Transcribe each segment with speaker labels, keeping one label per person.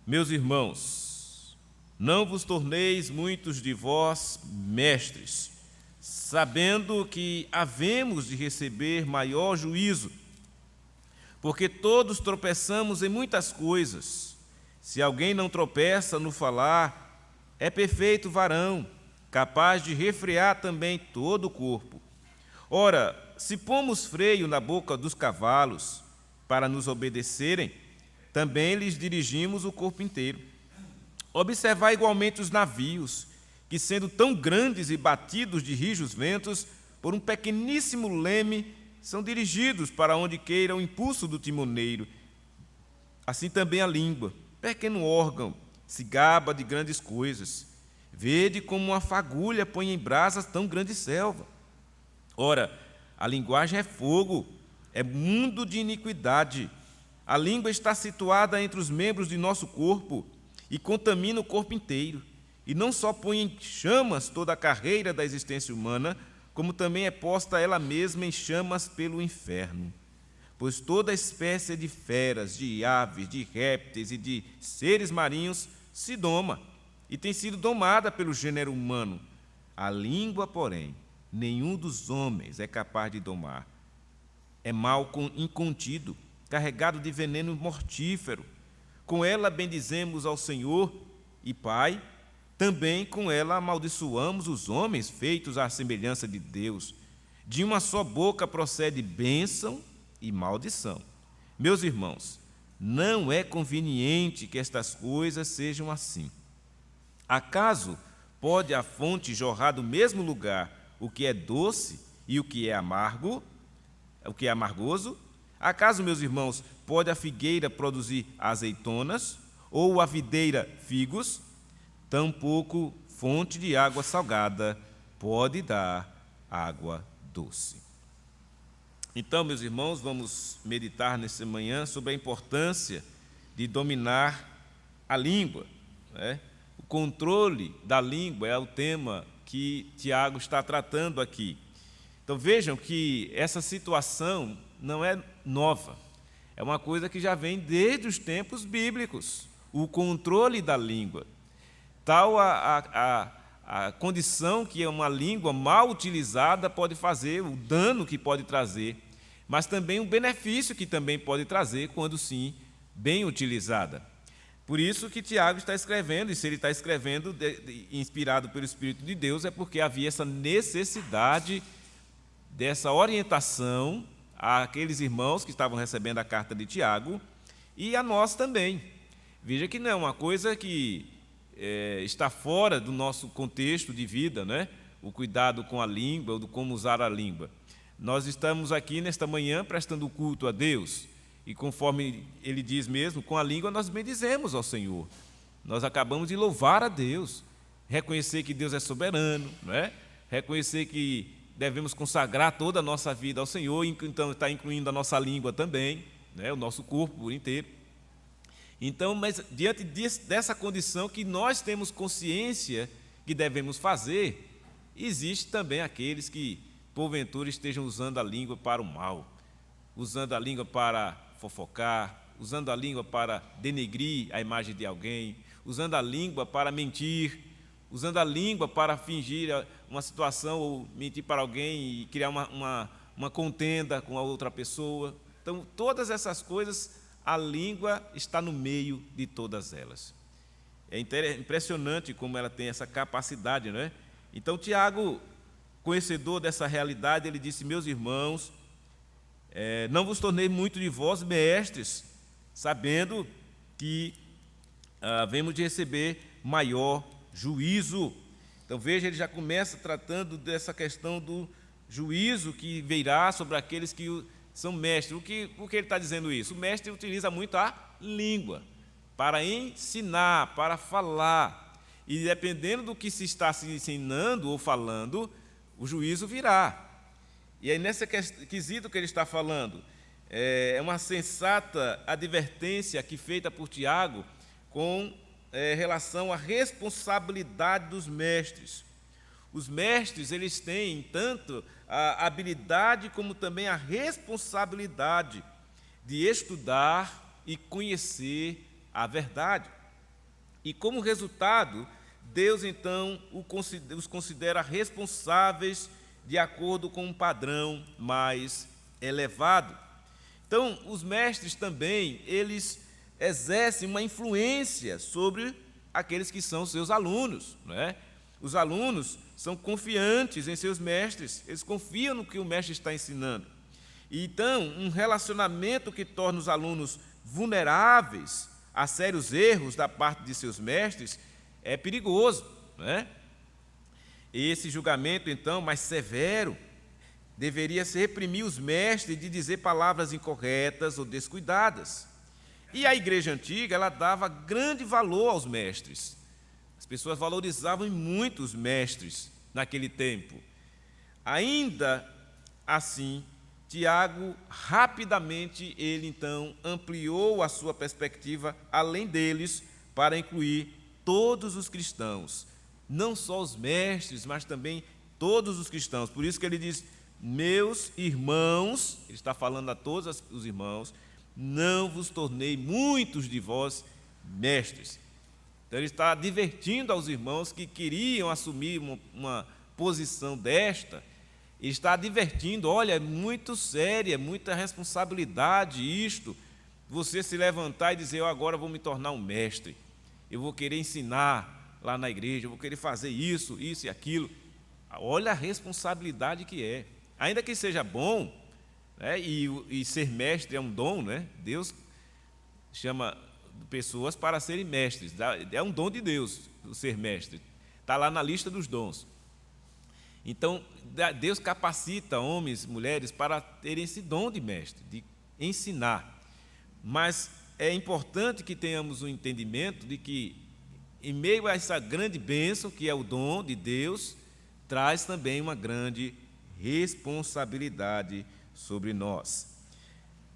Speaker 1: Meus irmãos, não vos torneis muitos de vós mestres, sabendo que havemos de receber maior juízo, porque todos tropeçamos em muitas coisas. Se alguém não tropeça no falar, é perfeito varão, capaz de refrear também todo o corpo. Ora, se pomos freio na boca dos cavalos para nos obedecerem, também lhes dirigimos o corpo inteiro. Observai igualmente os navios, que sendo tão grandes e batidos de rijos ventos, por um pequeníssimo leme, são dirigidos para onde queira o impulso do timoneiro. Assim também a língua, pequeno órgão, se gaba de grandes coisas. Vede como uma fagulha põe em brasas tão grande selva. Ora, a linguagem é fogo, é mundo de iniquidade. A língua está situada entre os membros de nosso corpo e contamina o corpo inteiro. E não só põe em chamas toda a carreira da existência humana, como também é posta ela mesma em chamas pelo inferno. Pois toda espécie de feras, de aves, de répteis e de seres marinhos se doma, e tem sido domada pelo gênero humano. A língua, porém, nenhum dos homens é capaz de domar. É mal incontido, carregado de veneno mortífero. Com ela bendizemos ao Senhor e Pai, também com ela amaldiçoamos os homens feitos à semelhança de Deus. De uma só boca procede bênção e maldição. Meus irmãos, não é conveniente que estas coisas sejam assim. Acaso pode a fonte jorrar do mesmo lugar o que é doce e o que é amargo, o que é amargoso? Acaso, meus irmãos, pode a figueira produzir azeitonas ou a videira figos? Tampouco fonte de água salgada pode dar água doce. Então, meus irmãos, vamos meditar nessa manhã sobre a importância de dominar a língua, né? O controle da língua é o tema que Tiago está tratando aqui. Então vejam que essa situação não é nova, é uma coisa que já vem desde os tempos bíblicos, o controle da língua. Tal a condição que uma língua mal utilizada pode fazer, o dano que pode trazer, mas também o benefício que também pode trazer, quando sim, bem utilizada. Por isso que Tiago está escrevendo, e se ele está escrevendo inspirado pelo Espírito de Deus, é porque havia essa necessidade dessa orientação àqueles irmãos que estavam recebendo a carta de Tiago e a nós também. Veja que não é uma coisa que está fora do nosso contexto de vida, né? O cuidado com a língua, do como usar a língua. Nós estamos aqui nesta manhã prestando culto a Deus, e conforme ele diz mesmo, com a língua nós bendizemos ao Senhor. Nós acabamos de louvar a Deus, reconhecer que Deus é soberano, não é? Reconhecer que devemos consagrar toda a nossa vida ao Senhor, então está incluindo a nossa língua também, né? O nosso corpo por inteiro. Então, mas diante dessa condição que nós temos consciência que devemos fazer, existe também aqueles que, porventura, estejam usando a língua para o mal, usando a língua para fofocar, usando a língua para denegrir a imagem de alguém, usando a língua para mentir, usando a língua para fingir uma situação ou mentir para alguém e criar uma contenda com a outra pessoa. Então, todas essas coisas, a língua está no meio de todas elas. É impressionante como ela tem essa capacidade, não é? Então, Tiago, conhecedor dessa realidade, ele disse: meus irmãos, não vos tornei muito de vós mestres, sabendo que havemos de receber maior juízo. Então veja, ele já começa tratando dessa questão do juízo que virá sobre aqueles que são mestres. Por que ele está dizendo isso? O mestre utiliza muito a língua para ensinar, para falar, e dependendo do que se está se ensinando ou falando, o juízo virá. E aí, nesse quesito que ele está falando, é uma sensata advertência aqui feita por Tiago com relação à responsabilidade dos mestres. Os mestres, eles têm tanto a habilidade como também a responsabilidade de estudar e conhecer a verdade. E como resultado, Deus então os considera responsáveis de acordo com um padrão mais elevado. Então, os mestres também, eles exercem uma influência sobre aqueles que são seus alunos, não é? Os alunos são confiantes em seus mestres, eles confiam no que o mestre está ensinando. E, então, um relacionamento que torna os alunos vulneráveis a sérios erros da parte de seus mestres é perigoso, não é? Esse julgamento, então, mais severo, deveria se reprimir os mestres de dizer palavras incorretas ou descuidadas. E a igreja antiga, ela dava grande valor aos mestres. As pessoas valorizavam muito os mestres naquele tempo. Ainda assim, Tiago, rapidamente, ele então ampliou a sua perspectiva além deles para incluir todos os cristãos. Não só os mestres, mas também todos os cristãos. Por isso que ele diz: meus irmãos, ele está falando a todos os irmãos, não vos tornei muitos de vós mestres. Então ele está advertindo aos irmãos que queriam assumir uma posição desta. Ele está advertindo: olha, é muito séria, muita responsabilidade isto, você se levantar e dizer: eu agora vou me tornar um mestre, eu vou querer ensinar lá na igreja, eu vou querer fazer isso e aquilo. Olha a responsabilidade que é. Ainda que seja bom, né, e ser mestre é um dom, né? Deus chama pessoas para serem mestres, é um dom de Deus o ser mestre, está lá na lista dos dons. Então, Deus capacita homens, mulheres, para terem esse dom de mestre, de ensinar. Mas é importante que tenhamos um entendimento de que, em meio a essa grande bênção, que é o dom de Deus, traz também uma grande responsabilidade sobre nós.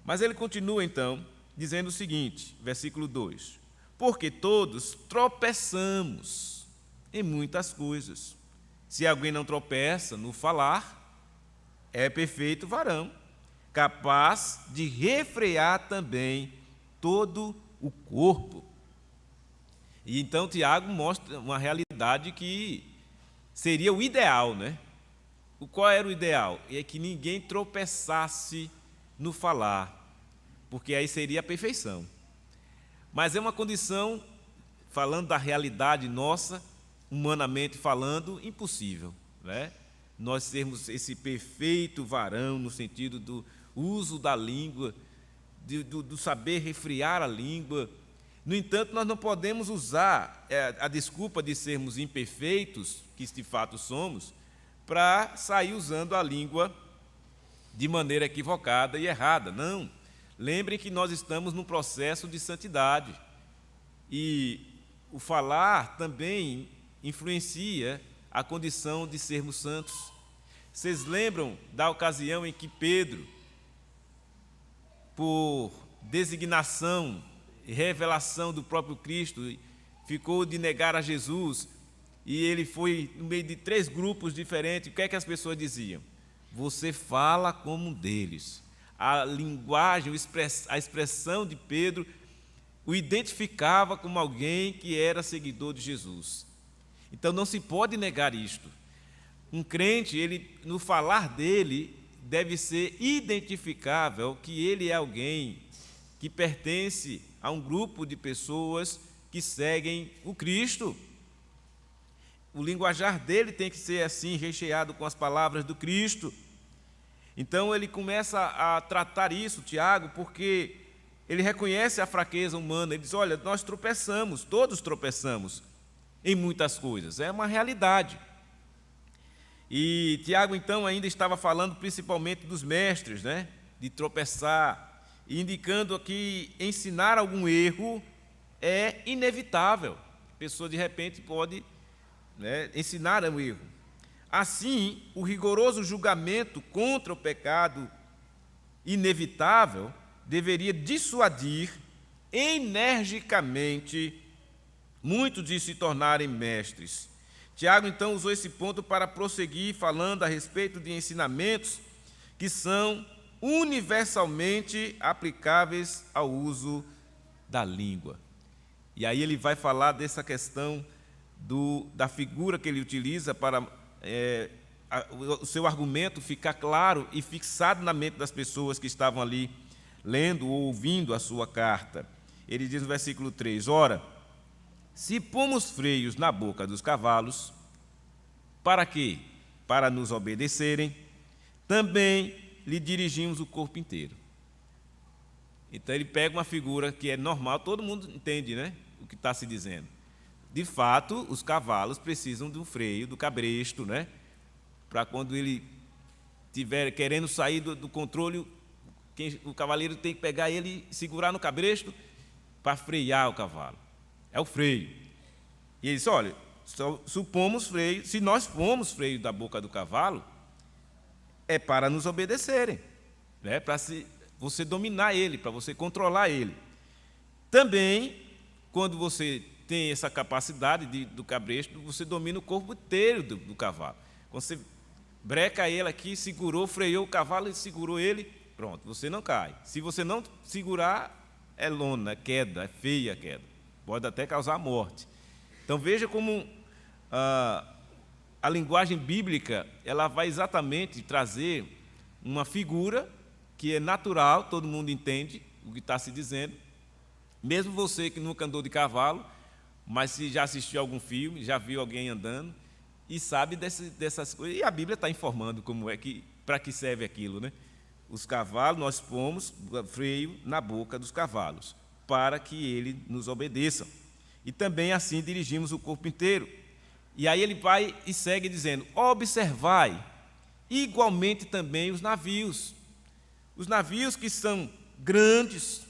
Speaker 1: Mas ele continua, então, dizendo o seguinte, versículo 2: porque todos tropeçamos em muitas coisas. Se alguém não tropeça no falar, é perfeito varão, capaz de refrear também todo o corpo. E então Tiago mostra uma realidade que seria o ideal, né? Qual era o ideal? É que ninguém tropeçasse no falar, porque aí seria a perfeição. Mas é uma condição, falando da realidade nossa, humanamente falando, impossível, né? Nós sermos esse perfeito varão no sentido do uso da língua, do saber refrear a língua. No entanto, nós não podemos usar a desculpa de sermos imperfeitos, que de fato somos, para sair usando a língua de maneira equivocada e errada. Não. Lembrem que nós estamos num processo de santidade. E o falar também influencia a condição de sermos santos. Vocês lembram da ocasião em que Pedro, por designação e revelação do próprio Cristo, ficou de negar a Jesus, e ele foi no meio de 3 grupos diferentes? O que é que as pessoas diziam? Você fala como um deles. A linguagem, a expressão de Pedro o identificava como alguém que era seguidor de Jesus. Então não se pode negar isto. Um crente, ele, no falar dele, deve ser identificável que ele é alguém que pertence a um grupo de pessoas que seguem o Cristo. O linguajar dele tem que ser assim, recheado com as palavras do Cristo. Então ele começa a tratar isso, Tiago, porque ele reconhece a fraqueza humana. Ele diz: olha, nós tropeçamos, todos tropeçamos em muitas coisas, é uma realidade. E Tiago, então, ainda estava falando principalmente dos mestres, né? De tropeçar, indicando que ensinar algum erro é inevitável. A pessoa, de repente, pode, né, ensinar um erro. Assim, o rigoroso julgamento contra o pecado inevitável deveria dissuadir energicamente muitos de se tornarem mestres. Tiago, então, usou esse ponto para prosseguir falando a respeito de ensinamentos que são universalmente aplicáveis ao uso da língua. E aí ele vai falar dessa questão da figura que ele utiliza para o seu argumento ficar claro e fixado na mente das pessoas que estavam ali lendo ou ouvindo a sua carta. Ele diz no versículo 3, ora, se pomos freios na boca dos cavalos, para quê? Para nos obedecerem, também lhe dirigimos o corpo inteiro. Então ele pega uma figura que é normal, todo mundo entende, né, o que está se dizendo. De fato, os cavalos precisam do freio, do cabresto, né, para quando ele estiver querendo sair do controle, o cavaleiro tem que pegar ele e segurar no cabresto para frear o cavalo. É o freio. E ele diz, olha, supomos freio, se nós formos freio da boca do cavalo, é para nos obedecerem, né, para você dominar ele, para você controlar ele. Também, quando você tem essa capacidade do cabresto, você domina o corpo inteiro do cavalo. Quando você breca ele aqui, segurou, freou o cavalo e segurou ele, pronto, você não cai. Se você não segurar, é lona, é queda, é feia a queda. Pode até causar morte. Então veja como a linguagem bíblica ela vai exatamente trazer uma figura que é natural, todo mundo entende o que está se dizendo, mesmo você que nunca andou de cavalo, mas se já assistiu a algum filme, já viu alguém andando e sabe dessas coisas, e a Bíblia está informando como é que, para que serve aquilo, né? Os cavalos, nós pomos freio na boca dos cavalos, para que eles nos obedeçam. E também assim dirigimos o corpo inteiro. E aí ele vai e segue dizendo, observai igualmente também os navios. Os navios que são grandes,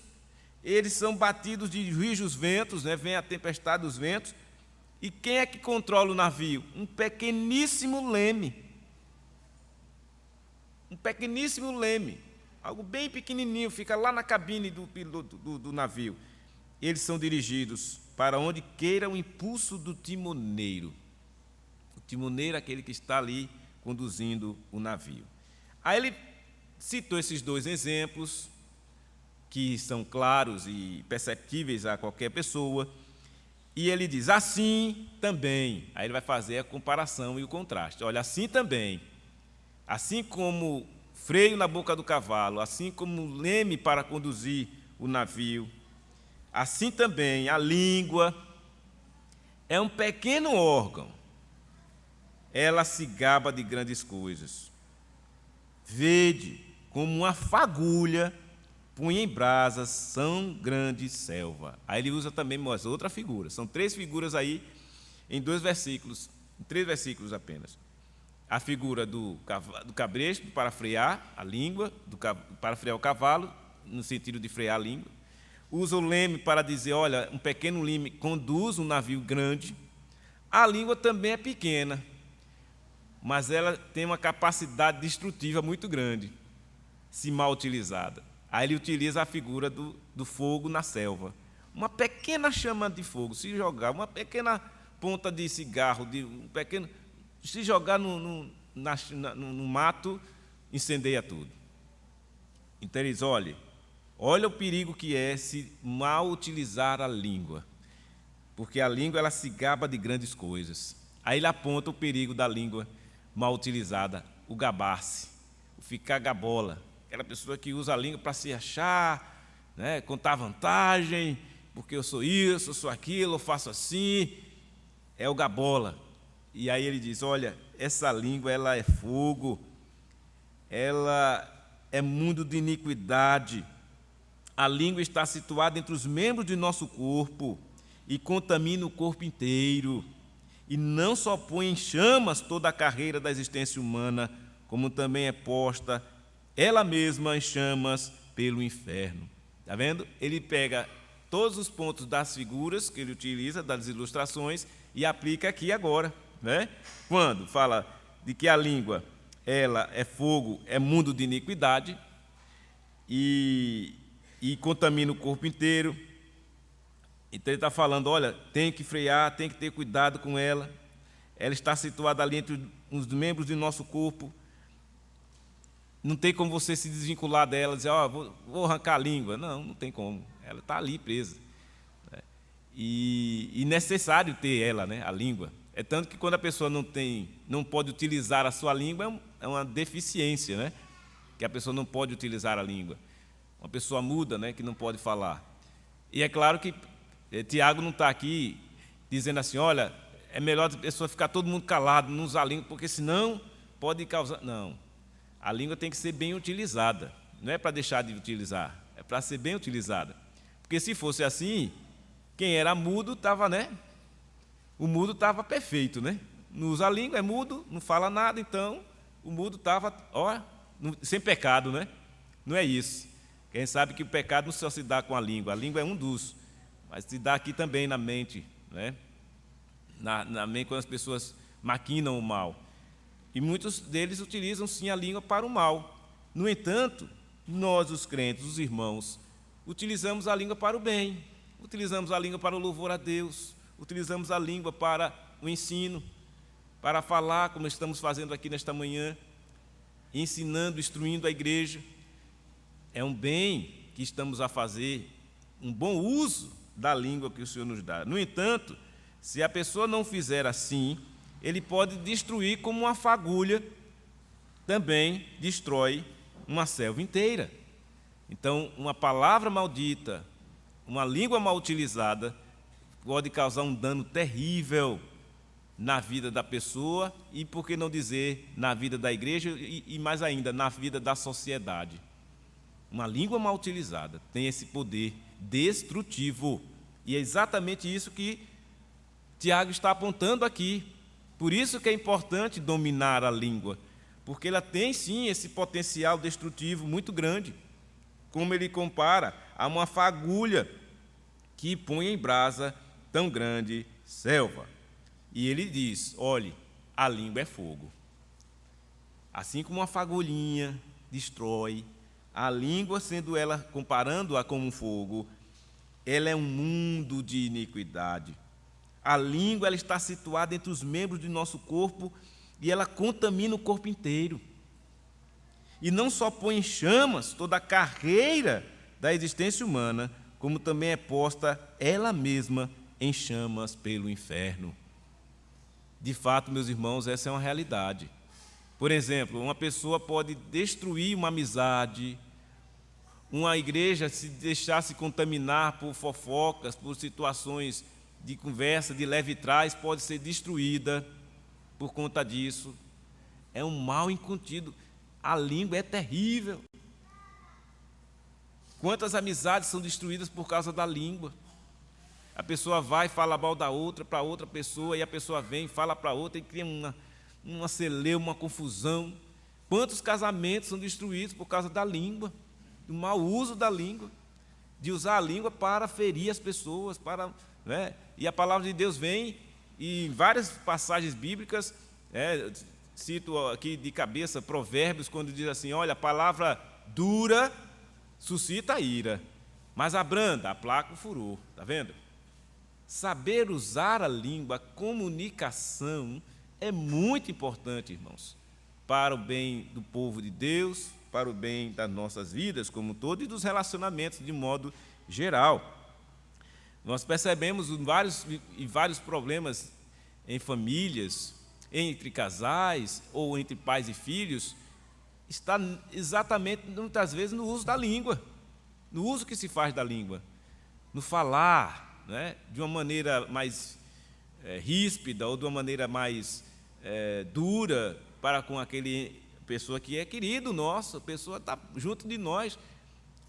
Speaker 1: eles são batidos de rijos ventos, né? Vem a tempestade dos ventos. E quem é que controla o navio? Um pequeníssimo leme. Um pequeníssimo leme. Algo bem pequenininho, fica lá na cabine do navio. Eles são dirigidos para onde queira o impulso do timoneiro. O timoneiro é aquele que está ali conduzindo o navio. Aí ele citou esses dois exemplos, que são claros e perceptíveis a qualquer pessoa, e ele diz, assim também. Aí ele vai fazer a comparação e o contraste. Olha, assim também, assim como freio na boca do cavalo, assim como leme para conduzir o navio, assim também a língua é um pequeno órgão, ela se gaba de grandes coisas. Vede como uma fagulha punha em brasas são grande selva. Aí ele usa também mais outra figura. São três figuras aí em 2 versículos, em 3 versículos apenas. A figura do cabresto para frear a língua, para frear o cavalo, no sentido de frear a língua. Usa o leme para dizer, olha, um pequeno leme conduz um navio grande. A língua também é pequena, mas ela tem uma capacidade destrutiva muito grande, se mal utilizada. Aí ele utiliza a figura do fogo na selva. Uma pequena chama de fogo, se jogar, uma pequena ponta de cigarro, se jogar no mato, incendeia tudo. Então ele diz, olha o perigo que é se mal utilizar a língua, porque a língua ela se gaba de grandes coisas. Aí ele aponta o perigo da língua mal utilizada, o gabar-se, o ficar gabola, aquela pessoa que usa a língua para se achar, né, contar vantagem, porque eu sou isso, eu sou aquilo, eu faço assim, é o gabola. E aí ele diz, olha, essa língua ela é fogo, ela é mundo de iniquidade, a língua está situada entre os membros de nosso corpo e contamina o corpo inteiro, e não só põe em chamas toda a carreira da existência humana, como também é posta ela mesma em chamas pelo inferno. Está vendo? Ele pega todos os pontos das figuras que ele utiliza, das ilustrações, e aplica aqui agora, né? Quando fala de que a língua ela é fogo, é mundo de iniquidade, e contamina o corpo inteiro. Então ele está falando, olha, tem que frear, tem que ter cuidado com ela. Ela está situada ali entre os membros do nosso corpo. Não tem como você se desvincular dela, dizer, vou arrancar a língua. Não tem como. Ela está ali presa. e necessário ter ela, né, a língua. É tanto que quando a pessoa não pode utilizar a sua língua, é uma deficiência, né, que a pessoa não pode utilizar a língua. Uma pessoa muda, né, que não pode falar. E é claro que Tiago não está aqui dizendo assim, olha, é melhor a pessoa ficar todo mundo calado, não usar a língua, porque senão pode causar... Não, a língua tem que ser bem utilizada, não é para deixar de utilizar, é para ser bem utilizada. Porque se fosse assim, quem era mudo estava, né? O mudo estava perfeito, né? Não usa a língua, é mudo, não fala nada, então o mudo estava, sem pecado, né? Não é isso. Quem sabe que o pecado não só se dá com a língua é um dos, mas se dá aqui também na mente, né? Na mente, quando as pessoas maquinam o mal. E muitos deles utilizam sim a língua para o mal. No entanto, nós, os crentes, os irmãos, utilizamos a língua para o bem, utilizamos a língua para o louvor a Deus, utilizamos a língua para o ensino, para falar, como estamos fazendo aqui nesta manhã, ensinando, instruindo a igreja. É um bem que estamos a fazer, um bom uso da língua que o Senhor nos dá. No entanto, se a pessoa não fizer assim, ele pode destruir como uma fagulha, também destrói uma selva inteira. Então, uma palavra maldita, uma língua mal utilizada, pode causar um dano terrível na vida da pessoa e, por que não dizer, na vida da igreja e mais ainda, na vida da sociedade. Uma língua mal utilizada tem esse poder destrutivo. E é exatamente isso que Tiago está apontando aqui. Por isso que é importante dominar a língua, porque ela tem sim esse potencial destrutivo muito grande. Como ele compara a uma fagulha que põe em brasa tão grande selva. E ele diz, olhe, a língua é fogo. Assim como uma fagulhinha destrói, a língua, sendo ela, comparando-a com um fogo, ela é um mundo de iniquidade. A língua, ela está situada entre os membros do nosso corpo e ela contamina o corpo inteiro. E não só põe em chamas toda a carreira da existência humana, como também é posta ela mesma em chamas pelo inferno. De fato, meus irmãos, essa é uma realidade. Por exemplo, uma pessoa pode destruir uma amizade, uma igreja, se deixar se contaminar por fofocas, por situações de conversa, de leve trás, pode ser destruída por conta disso. É um mal incontido. A língua é terrível. Quantas amizades são destruídas por causa da língua? A pessoa vai e fala mal da outra para outra pessoa, e a pessoa vem e fala para outra e cria uma celeuma, uma confusão. Quantos casamentos são destruídos por causa da língua, do mau uso da língua, de usar a língua para ferir as pessoas, né? E a palavra de Deus vem, e em várias passagens bíblicas, cito aqui de cabeça Provérbios, quando diz assim, olha, a palavra dura suscita a ira, mas a branda aplaca o furor. Está vendo? Saber usar a língua, a comunicação, é muito importante, irmãos, para o bem do povo de Deus, para o bem das nossas vidas como um todo e dos relacionamentos de modo geral. Nós percebemos vários problemas em famílias, entre casais ou entre pais e filhos, está exatamente, muitas vezes, no uso da língua, no uso que se faz da língua, no falar, né, de uma maneira mais ríspida ou de uma maneira mais dura para com aquele pessoa que é querido nosso, a pessoa está junto de nós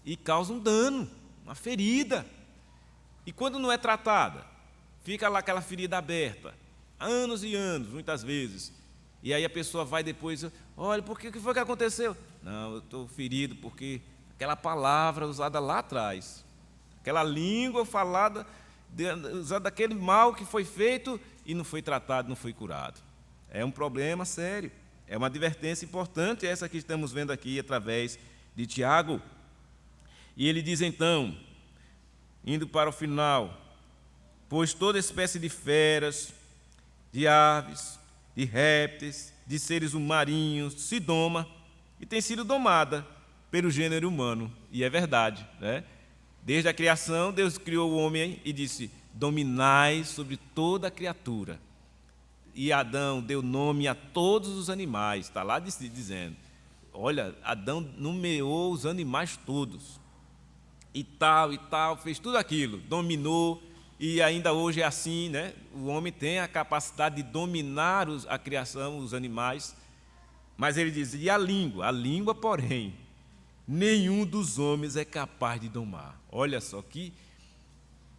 Speaker 1: e causa um dano, uma ferida. E quando não é tratada, fica lá aquela ferida aberta, anos e anos, muitas vezes. E aí a pessoa vai depois, olha, o que foi que aconteceu? Não, eu estou ferido porque aquela palavra usada lá atrás, aquela língua falada, usada daquele mal que foi feito e não foi tratado, não foi curado. É um problema sério, é uma advertência importante essa que estamos vendo aqui através de Tiago. E ele diz então, indo para o final, pois toda espécie de feras, de aves, de répteis, de seres marinhos se doma e tem sido domada pelo gênero humano. E é verdade, né? Desde a criação, Deus criou o homem e disse, dominai sobre toda a criatura. E Adão deu nome a todos os animais, está lá dizendo. Olha, Adão nomeou os animais todos. E tal, fez tudo aquilo, dominou, e ainda hoje é assim, né? O homem tem a capacidade de dominar a criação, os animais. Mas ele diz, e a língua, porém, nenhum dos homens é capaz de domar. Olha só que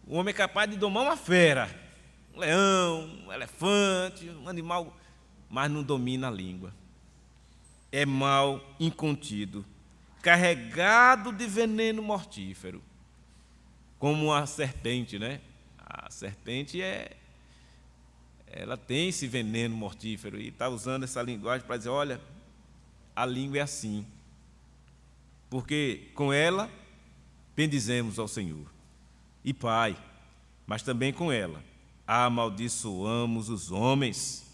Speaker 1: o homem é capaz de domar uma fera, um leão, um elefante, um animal, mas não domina a língua. É mal incontido, carregado de veneno mortífero, como a serpente, né? A serpente ela tem esse veneno mortífero e está usando essa linguagem para dizer, olha, a língua é assim, porque com ela bendizemos ao Senhor e Pai, mas também com ela amaldiçoamos os homens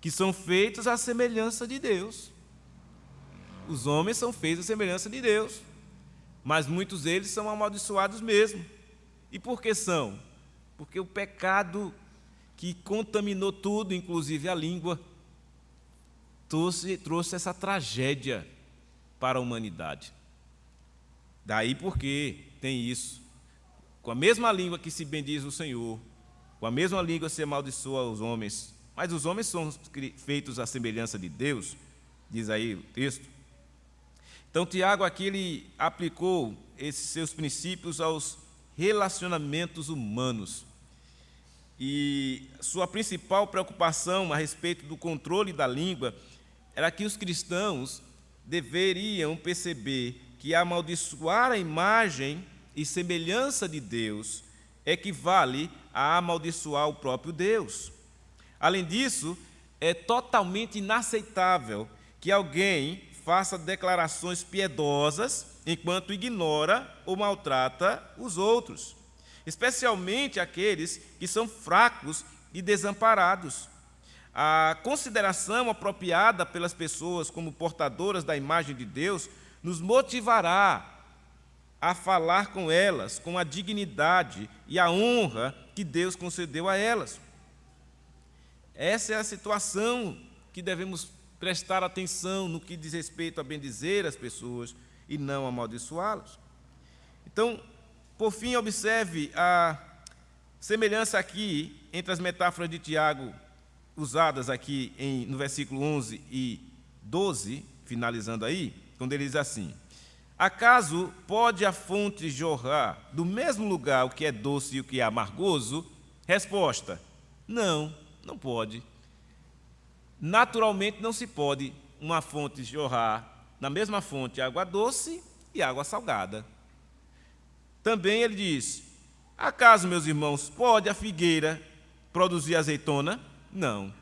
Speaker 1: que são feitos à semelhança de Deus. Os homens são feitos à semelhança de Deus, mas muitos deles são amaldiçoados mesmo. E por que são? Porque o pecado que contaminou tudo, inclusive a língua, trouxe essa tragédia para a humanidade. Daí porque tem isso. Com a mesma língua que se bendiz o Senhor, com a mesma língua se amaldiçoa os homens, mas os homens são feitos à semelhança de Deus, diz aí o texto. Então, Tiago aqui ele aplicou esses seus princípios aos relacionamentos humanos. E sua principal preocupação a respeito do controle da língua era que os cristãos deveriam perceber que amaldiçoar a imagem e semelhança de Deus equivale a amaldiçoar o próprio Deus. Além disso, é totalmente inaceitável que alguém faça declarações piedosas enquanto ignora ou maltrata os outros, especialmente aqueles que são fracos e desamparados. A consideração apropriada pelas pessoas como portadoras da imagem de Deus nos motivará a falar com elas com a dignidade e a honra que Deus concedeu a elas. Essa é a situação que devemos prestar atenção no que diz respeito a bendizer as pessoas e não amaldiçoá-las. Então, por fim, observe a semelhança aqui entre as metáforas de Tiago usadas aqui no versículo 11 e 12, finalizando aí, quando ele diz assim: acaso pode a fonte jorrar do mesmo lugar o que é doce e o que é amargoso? Resposta: não, não pode. Naturalmente não se pode uma fonte jorrar na mesma fonte água doce e água salgada. Também ele diz: acaso, meus irmãos, pode a figueira produzir azeitona? Não.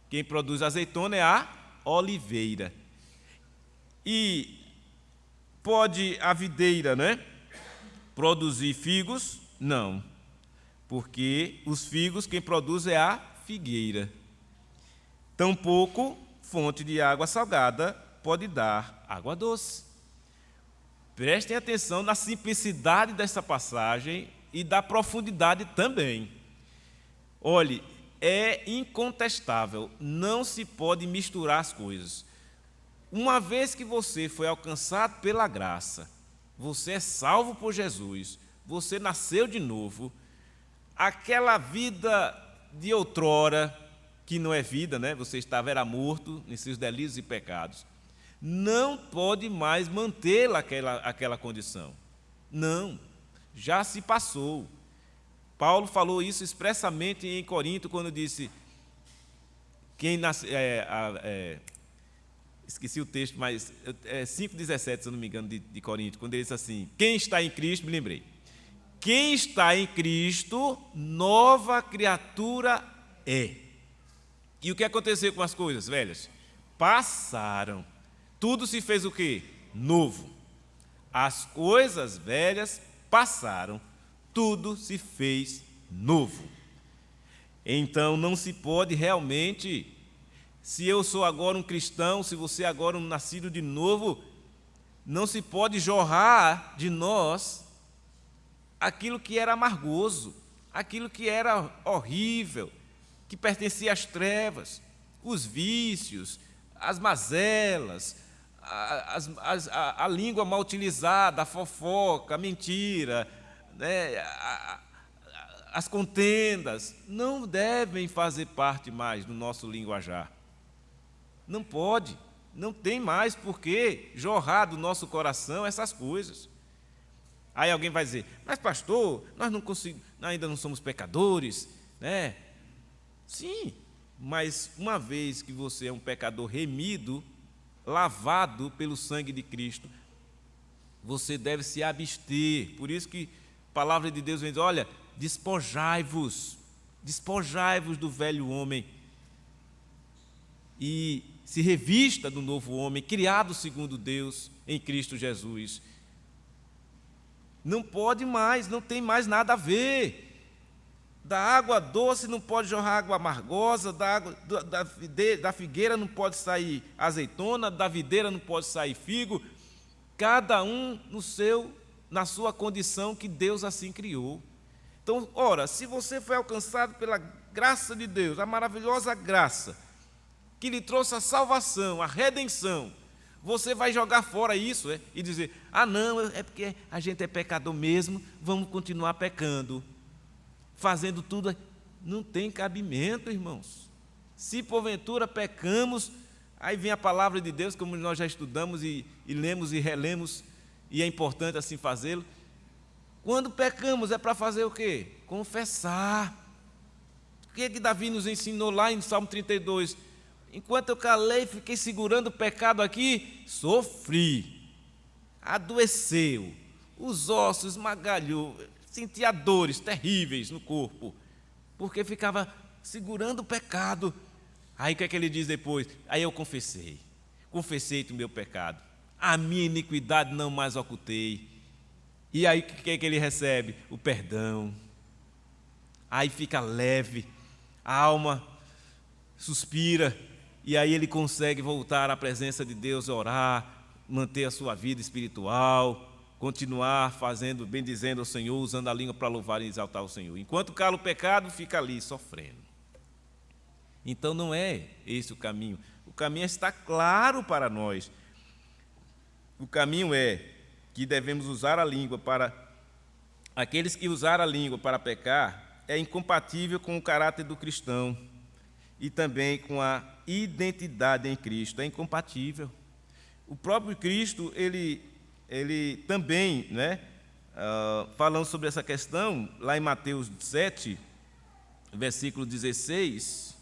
Speaker 1: Quem produz azeitona é a oliveira. E pode a videira, produzir figos? Não. Porque os figos quem produz é a figueira. Tampouco fonte de água salgada pode dar água doce. Prestem atenção na simplicidade dessa passagem e da profundidade também. Olhe, é incontestável, não se pode misturar as coisas. Uma vez que você foi alcançado pela graça, você é salvo por Jesus, você nasceu de novo, aquela vida de outrora, que não é vida, você era morto em seus delitos e pecados, não pode mais mantê-la aquela condição. Não, já se passou. Paulo falou isso expressamente em Corinto, quando disse, esqueci o texto, mas 5,17, se eu não me engano, de Corinto, quando ele disse assim: quem está em Cristo, me lembrei, quem está em Cristo, nova criatura é. E o que aconteceu com as coisas velhas? Passaram. Tudo se fez o quê? Novo. As coisas velhas passaram. Tudo se fez novo. Então não se pode realmente, se eu sou agora um cristão, se você agora um nascido de novo, não se pode jorrar de nós aquilo que era amargoso, aquilo que era horrível, que pertencia às trevas, os vícios, as mazelas, a língua mal utilizada, a fofoca, a mentira, né, as contendas, não devem fazer parte mais do nosso linguajar. Não pode, não tem mais por que jorrar do nosso coração essas coisas. Aí alguém vai dizer, mas pastor, nós ainda não somos pecadores, né? Sim, mas uma vez que você é um pecador remido, lavado pelo sangue de Cristo, você deve se abster. Por isso que a palavra de Deus vem dizer, olha, despojai-vos do velho homem e se revista do novo homem, criado segundo Deus em Cristo Jesus. Não pode mais, não tem mais nada a ver. Da água doce não pode jorrar água amargosa, da figueira não pode sair azeitona, da videira não pode sair figo, cada um na sua condição que Deus assim criou. Então, ora, se você foi alcançado pela graça de Deus, a maravilhosa graça, que lhe trouxe a salvação, a redenção, você vai jogar fora isso e dizer, não, é porque a gente é pecador mesmo, vamos continuar pecando, fazendo tudo. Não tem cabimento, irmãos. Se porventura pecamos, aí vem a palavra de Deus, como nós já estudamos e lemos e relemos, e é importante assim fazê-lo. Quando pecamos é para fazer o quê? Confessar. O que Davi nos ensinou lá em Salmo 32? Enquanto eu calei, fiquei segurando o pecado aqui, sofri, adoeceu, os ossos esmagalhou, sentia dores terríveis no corpo, porque ficava segurando o pecado. Aí o que é que ele diz depois? Aí eu confessei o meu pecado, a minha iniquidade não mais ocultei. E aí o que é que ele recebe? O perdão. Aí fica leve, a alma suspira, e aí ele consegue voltar à presença de Deus, orar, manter a sua vida espiritual, continuar fazendo, bendizendo ao Senhor, usando a língua para louvar e exaltar o Senhor. Enquanto cala o pecado, fica ali sofrendo. Então não é esse o caminho. O caminho está claro para nós. O caminho é que devemos usar a língua para... Aqueles que usaram a língua para pecar é incompatível com o caráter do cristão e também com a identidade em Cristo. É incompatível. O próprio Cristo, ele também, falando sobre essa questão, lá em Mateus 7, versículo 16,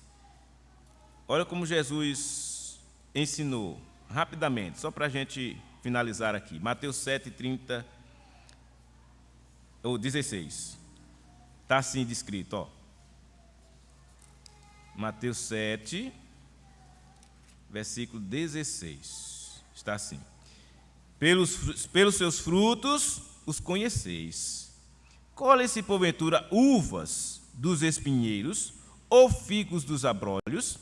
Speaker 1: olha como Jesus ensinou, rapidamente, só para a gente finalizar aqui. Mateus 7, 30, ou 16, está assim descrito, ó. Mateus 7, versículo 16, está assim: pelos seus frutos os conheceis. Colhem-se porventura uvas dos espinheiros ou figos dos abrolhos?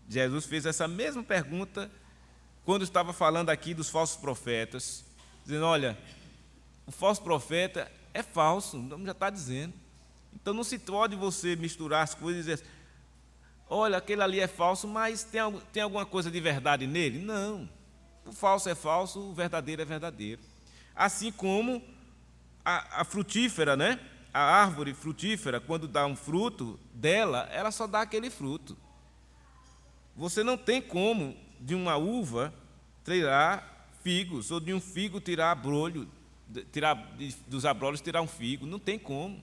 Speaker 1: Jesus fez essa mesma pergunta quando estava falando aqui dos falsos profetas, dizendo, olha, o falso profeta é falso, já está dizendo. Então não se pode você misturar as coisas e dizer, olha, aquele ali é falso, mas tem alguma coisa de verdade nele? Não. O falso é falso, o verdadeiro é verdadeiro. Assim como a frutífera, a árvore frutífera, quando dá um fruto dela, ela só dá aquele fruto. Você não tem como, de uma uva, tirar figos, ou de um figo tirar abrolho, dos abrolhos tirar um figo. Não tem como.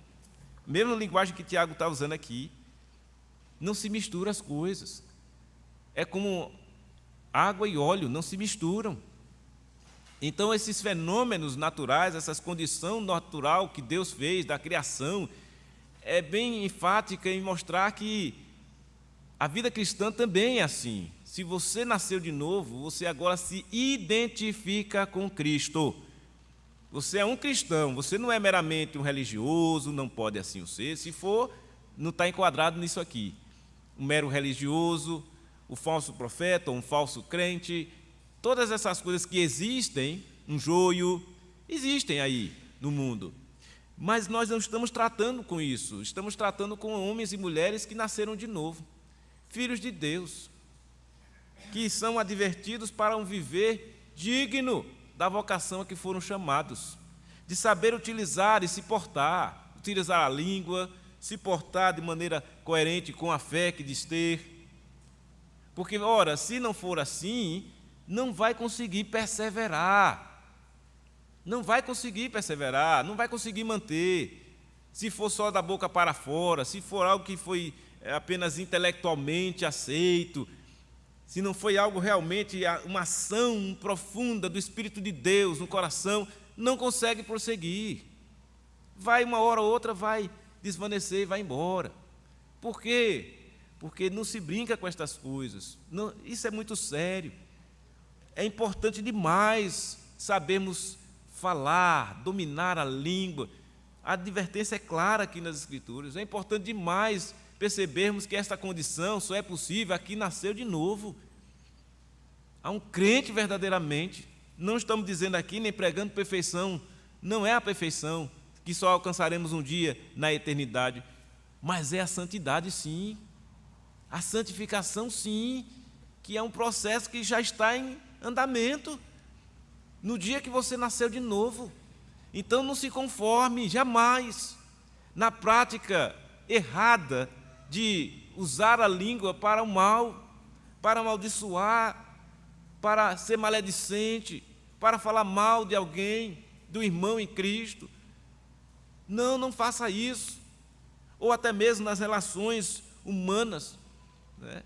Speaker 1: Mesma linguagem que Tiago está usando aqui. Não se mistura as coisas. É como água e óleo, não se misturam. Então, esses fenômenos naturais, essas condições natural que Deus fez da criação, é bem enfática em mostrar que a vida cristã também é assim. Se você nasceu de novo, você agora se identifica com Cristo. Você é um cristão, você não é meramente um religioso, não pode assim o ser. Se for, não está enquadrado nisso aqui. Um mero religioso, o falso profeta, um falso crente, todas essas coisas que existem, um joio, existem aí no mundo. Mas nós não estamos tratando com isso, estamos tratando com homens e mulheres que nasceram de novo, filhos de Deus, que são advertidos para um viver digno da vocação a que foram chamados, de saber utilizar e se portar, utilizar a língua, se portar de maneira coerente com a fé que diz ter. Porque, ora, se não for assim, não vai conseguir perseverar. Não vai conseguir perseverar, não vai conseguir manter. Se for só da boca para fora, se for algo que foi apenas intelectualmente aceito, se não foi algo realmente, uma ação profunda do Espírito de Deus no coração, não consegue prosseguir. Vai uma hora ou outra, vai desvanecer e vai embora. Por quê? Porque não se brinca com estas coisas. Não, isso é muito sério. É importante demais sabermos falar, dominar a língua. A advertência é clara aqui nas Escrituras. É importante demais percebermos que esta condição só é possível a quem nasceu de novo. A um crente verdadeiramente. Não estamos dizendo aqui, nem pregando perfeição. Não é a perfeição que só alcançaremos um dia na eternidade. Mas é a santidade, sim. A santificação, sim. Que é um processo que já está em andamento. No dia que você nasceu de novo. Então não se conforme, jamais, na prática errada de usar a língua para o mal, para amaldiçoar, para ser maledicente, para falar mal de alguém, do irmão em Cristo. Não, não faça isso. Ou até mesmo nas relações humanas, né?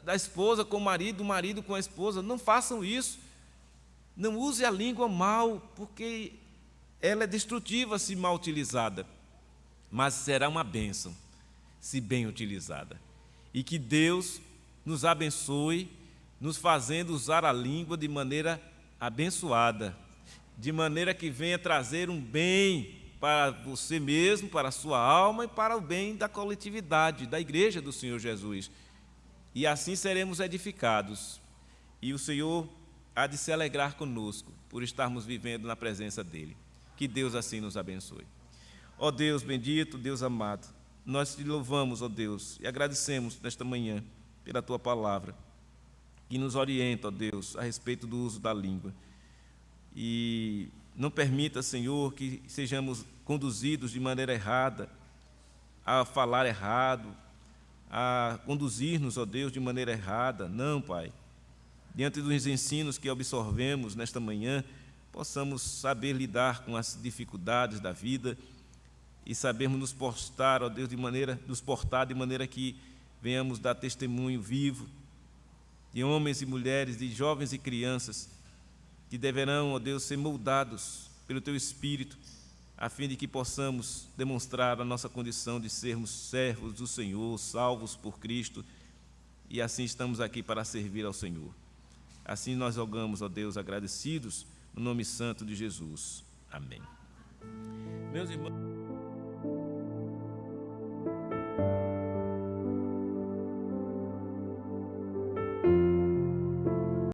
Speaker 1: Da esposa com o marido, do marido com a esposa, não façam isso. Não use a língua mal, porque ela é destrutiva se mal utilizada, mas será uma bênção se bem utilizada. E que Deus nos abençoe, nos fazendo usar a língua de maneira abençoada, de maneira que venha trazer um bem para você mesmo, para a sua alma e para o bem da coletividade, da igreja do Senhor Jesus. E assim seremos edificados. E o Senhor há de se alegrar conosco por estarmos vivendo na presença dEle. Que Deus assim nos abençoe. Ó Deus bendito, Deus amado, nós te louvamos, ó Deus, e agradecemos nesta manhã pela Tua palavra, que nos orienta, ó Deus, a respeito do uso da língua. E não permita, Senhor, que sejamos conduzidos de maneira errada, a falar errado, a conduzir-nos, ó Deus, de maneira errada. Não, Pai. Diante dos ensinos que absorvemos nesta manhã, possamos saber lidar com as dificuldades da vida e sabermos nos portar, ó Deus, nos portar de maneira que venhamos dar testemunho vivo de homens e mulheres, de jovens e crianças que deverão, ó Deus, ser moldados pelo Teu Espírito, a fim de que possamos demonstrar a nossa condição de sermos servos do Senhor, salvos por Cristo, e assim estamos aqui para servir ao Senhor. Assim nós rogamos, ó Deus, agradecidos, no nome santo de Jesus. Amém. Meus irmãos...